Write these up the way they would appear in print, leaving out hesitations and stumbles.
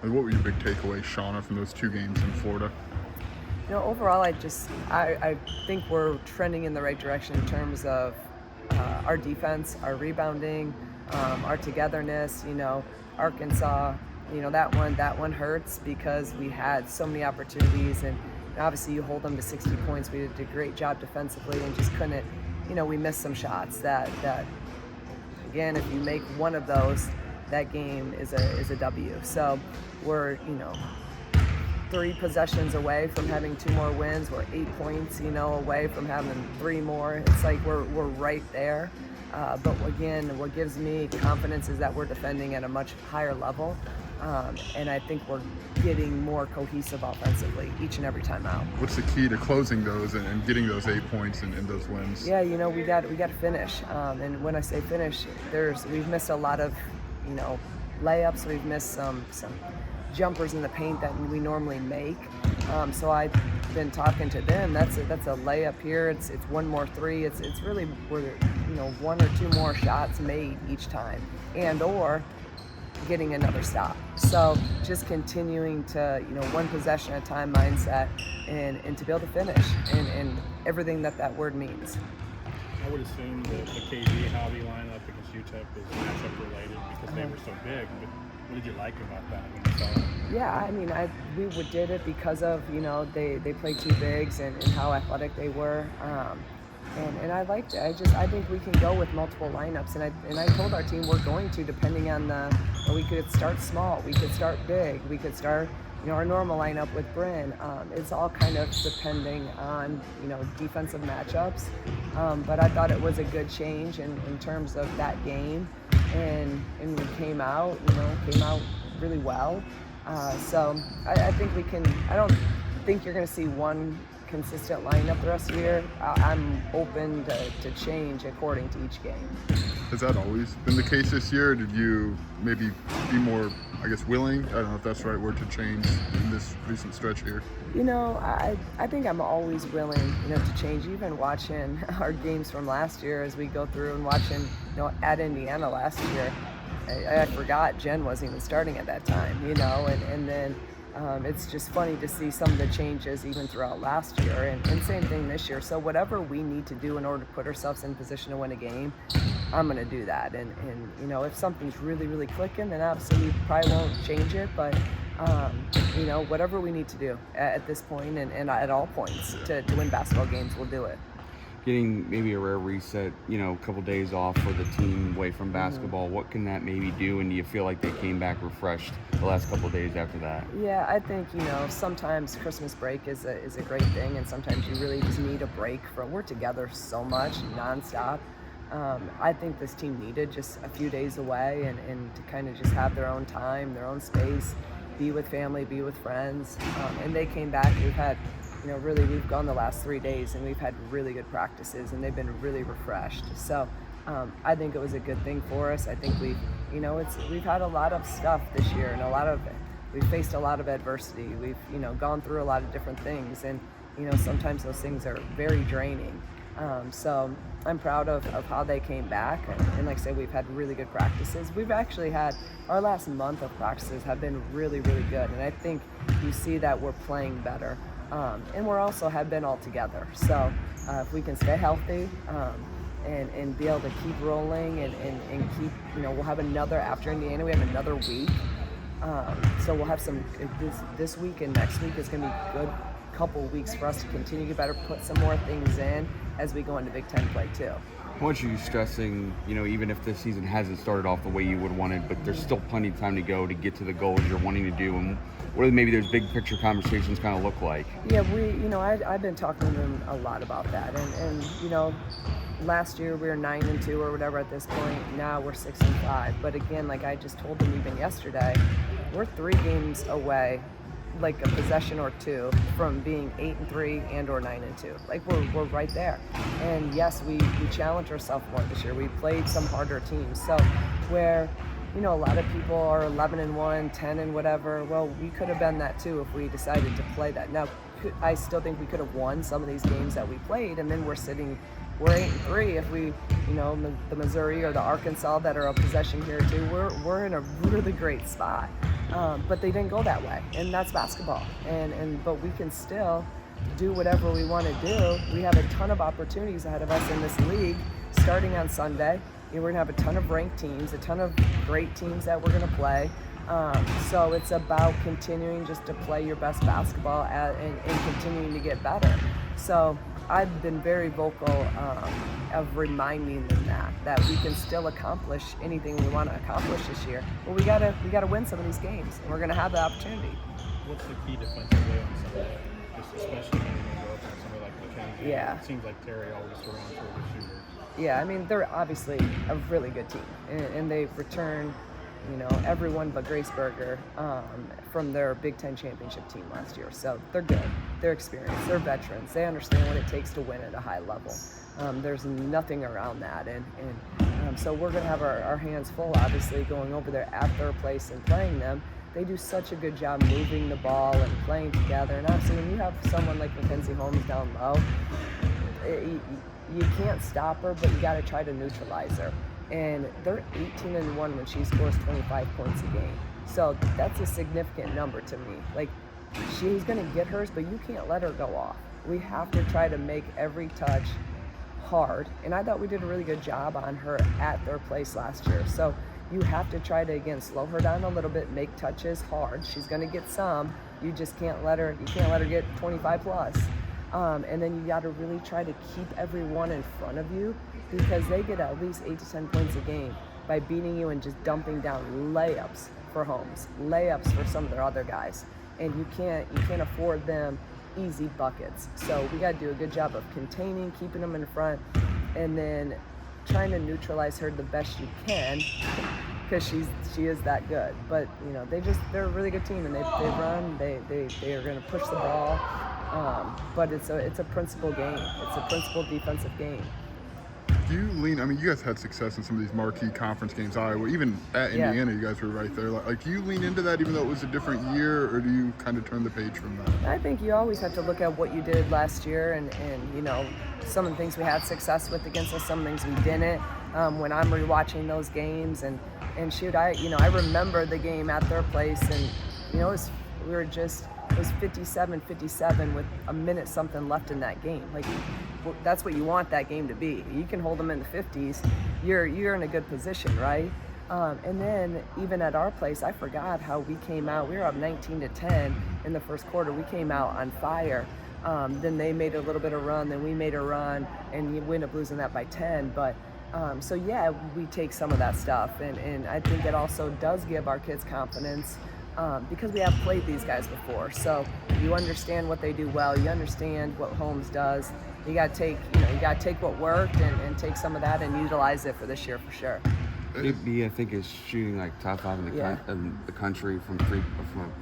And what were your big takeaways, Shauna, from those 2 games in Florida? Overall, I think we're trending in the right direction in terms of our defense, our rebounding, our togetherness. Arkansas, that one hurts because we had so many opportunities, and obviously you hold them to 60 points. We did a great job defensively and just couldn't. We missed some shots that again, if you make one of those, that game is a W. So we're 3 possessions away from having 2 more wins. We're 8 points, away from having 3 more. It's like we're right there. But again, what gives me confidence is that we're defending at a much higher level. And I think we're getting more cohesive offensively each and every time out. What's the key to closing those and getting those 8 points and those wins? Yeah, we got to finish. And when I say finish, we've missed a lot of, layups. We've missed some jumpers in the paint that we normally make. So I've been talking to them. That's a layup here. It's one more 3. It's really we're 1 or 2 more shots made each time, and or getting another stop. So just continuing to 1 possession at a time mindset, and to be able to finish, and everything that word means. I would assume the KV hobby lineup against UTEP is matchup related because they were so big. But what did you like about that when you saw it? Yeah, we did it because of they played 2 bigs and how athletic they were, and I liked it. I think we can go with multiple lineups, and I told our team we're going to, depending on we could start small, we could start big, we could start our normal lineup with Bryn. It's all kind of depending on defensive matchups, but I thought it was a good change in terms of that game, and we came out really well. So I think we can. I don't think you're going to see one consistent lineup the rest of the year. I'm open to change according to each game. Has that always been the case this year? Or did you maybe be more, willing? I don't know if that's the right word, to change in this recent stretch here. I think I'm always willing, to change. Even watching our games from last year as we go through and watching, at Indiana last year, I forgot Jen wasn't even starting at that time, and then it's just funny to see some of the changes even throughout last year, and same thing this year. So whatever we need to do in order to put ourselves in position to win a game, I'm going to do that. And if something's really, really clicking, then obviously we probably won't change it. But, whatever we need to do at this point and at all points to win basketball games, we'll do it. Getting maybe a rare reset, a couple days off for the team away from basketball, what can that maybe do? And do you feel like they came back refreshed the last couple of days after that? Yeah, I think, sometimes Christmas break is a great thing, and sometimes you really just need a break we're together so much, nonstop. I think this team needed just a few days away and to kind of just have their own time, their own space, be with family, be with friends. And they came back. We've had we've gone the last 3 days and we've had really good practices, and they've been really refreshed. So I think it was a good thing for us. I think we've had a lot of stuff this year, and we've faced a lot of adversity. We've gone through a lot of different things, and sometimes those things are very draining. So I'm proud of how they came back, and like I said, we've had really good practices. We've actually had our last month of practices have been really, really good, and I think you see that we're playing better. And we're also have been all together. So if we can stay healthy and be able to keep rolling and keep, we'll have another, after Indiana, we have another week. So we'll have this week and next week is going to be a good couple weeks for us to continue to better put some more things in as we go into Big Ten play too. How much are you stressing, even if this season hasn't started off the way you would want it, but there's still plenty of time to go to get to the goals you're wanting to do, and what do maybe those big picture conversations kind of look like? Yeah, I've been talking to them a lot about that, and last year we were 9-2 or whatever at this point. Now we're 6-5, but again, like I just told them even yesterday, we're 3 games away, like a possession or 2 from being 8-3 and or 9-2. Like we're right there. And yes, we challenged ourselves more this year. We played some harder teams. So where a lot of people are 11-1, 10 and whatever. Well, we could have been that too if we decided to play that. Now, I still think we could have won some of these games that we played, and then we're 8-3. If we, the Missouri or the Arkansas that are a possession here too, we're in a really great spot. but they didn't go that way, and that's basketball. But we can still do whatever we want to do. We have a ton of opportunities ahead of us in this league starting on Sunday. We're going to have a ton of ranked teams, a ton of great teams that we're going to play. So it's about continuing just to play your best basketball and continuing to get better. So I've been very vocal of reminding them that we can still accomplish anything we want to accomplish this year. But we gotta win some of these games, and we're gonna have the opportunity. What's the key defensively on Sunday? Just especially when you go up on somebody like Mackenzie. Yeah. It seems like Terry always surrounds her with shooters. Yeah, I mean, they're obviously a really good team, and they've returned, everyone but Grace Berger from their Big Ten championship team last year. So they're good, they're experienced, they're veterans, they understand what it takes to win at a high level. There's nothing around that, and so we're going to have our hands full, obviously, going over there at their place and playing them. They do such a good job moving the ball and playing together, and obviously when you have someone like Mackenzie Holmes down low, you can't stop her, but you got to try to neutralize her. And they're 18-1 when she scores 25 points a game. So that's a significant number to me. Like, she's going to get hers, but you can't let her go off. We have to try to make every touch hard. And I thought we did a really good job on her at their place last year. So you have to try to, again, slow her down a little bit, make touches hard. She's going to get some. You just can't let her get 25 plus. And then you got to really try to keep everyone in front of you, because they get at least 8 to 10 points a game by beating you and just dumping down layups for Holmes, layups for some of their other guys. And you can't afford them easy buckets. So we got to do a good job of containing, keeping them in front, and then trying to neutralize her the best you can, because she is that good. But they're a really good team, and they run, they are going to push the ball. But it's a principal game. It's a principal defensive game. Do you lean? I mean, you guys had success in some of these marquee conference games. Iowa, even at Indiana, you guys were right there. Like, do you lean into that even though it was a different year, or do you kind of turn the page from that? I think you always have to look at what you did last year, and some of the things we had success with against us, some things we didn't. When I'm rewatching those games, and shoot, I remember the game at their place, and it was 57-57 with a minute something left in that game. Like, that's what you want that game to be. You can hold them in the 50s, you're in a good position, right? And then even at our place, I forgot how we came out. We were up 19-10 in the first quarter. We came out on fire. Then they made a little bit of run, then we made a run, and you end up losing that by 10. But so yeah, we take some of that stuff, and I think it also does give our kids confidence. Because we have played these guys before, so you understand what they do well. You understand what Holmes does. You got to take what worked and take some of that and utilize it for this year for sure. WBB, I think, is shooting like top 5 in the country from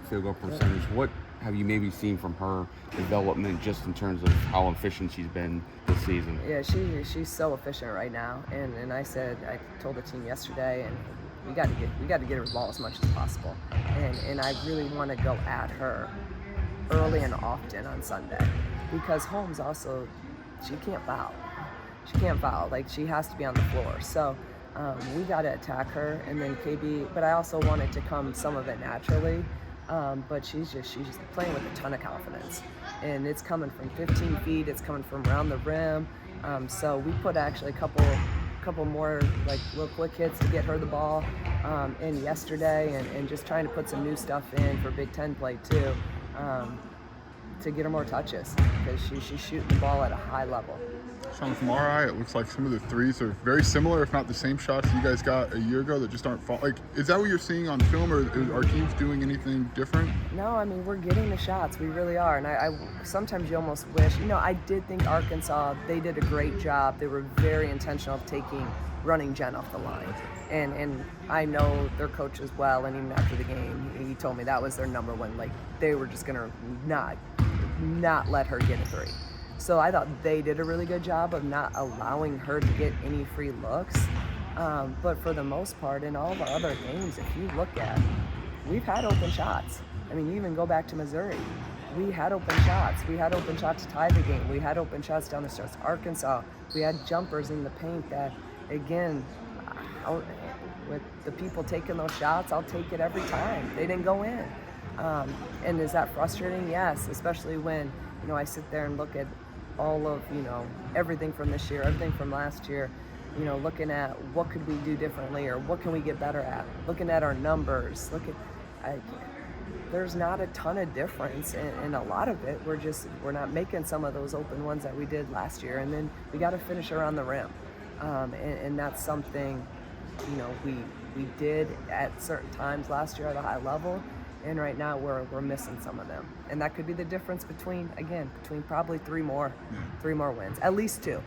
field goal percentage. Yeah. What have you maybe seen from her development, just in terms of how efficient she's been this season? Yeah, she's so efficient right now, and I told the team yesterday, and we got to get her the ball as much as possible, and I really want to go at her early and often on Sunday, because Holmes also, she can't foul. Like, she has to be on the floor. So we got to attack her, and then KB. But I also want it to come some of it naturally. But she's just playing with a ton of confidence, and it's coming from 15 feet. It's coming from around the rim. So we put actually a couple more like little quick hits to get her the ball in yesterday, and just trying to put some new stuff in for Big Ten play too, to get her more touches, because she's shooting the ball at a high level. Shauna, from our eye, it looks like some of the threes are very similar, if not the same shots you guys got a year ago that just aren't falling. Like, is that what you're seeing on film, or are teams doing anything different? No, I mean, we're getting the shots. We really are. And I sometimes you almost wish, I did think Arkansas, they did a great job. They were very intentional of running Jen off the line. And I know their coach as well, and even after the game, he told me that was their number one. Like, they were just going to not let her get a three. So I thought they did a really good job of not allowing her to get any free looks. But for the most part, in all of our other games, if you look at, we've had open shots. I mean, you even go back to Missouri. We had open shots. We had open shots to tie the game. We had open shots down the stretch. Arkansas, we had jumpers in the paint that, again, with the people taking those shots, I'll take it every time. They didn't go in. And is that frustrating? Yes, especially when, I sit there and look at all of, everything from this year, everything from last year, looking at what could we do differently or what can we get better at, looking at our numbers, there's not a ton of difference, and a lot of it, we're not making some of those open ones that we did last year, and then we got to finish around the rim, and that's something, we did at certain times last year at a high level, and right now we're missing some of them, and that could be the difference between probably three more wins, at least two.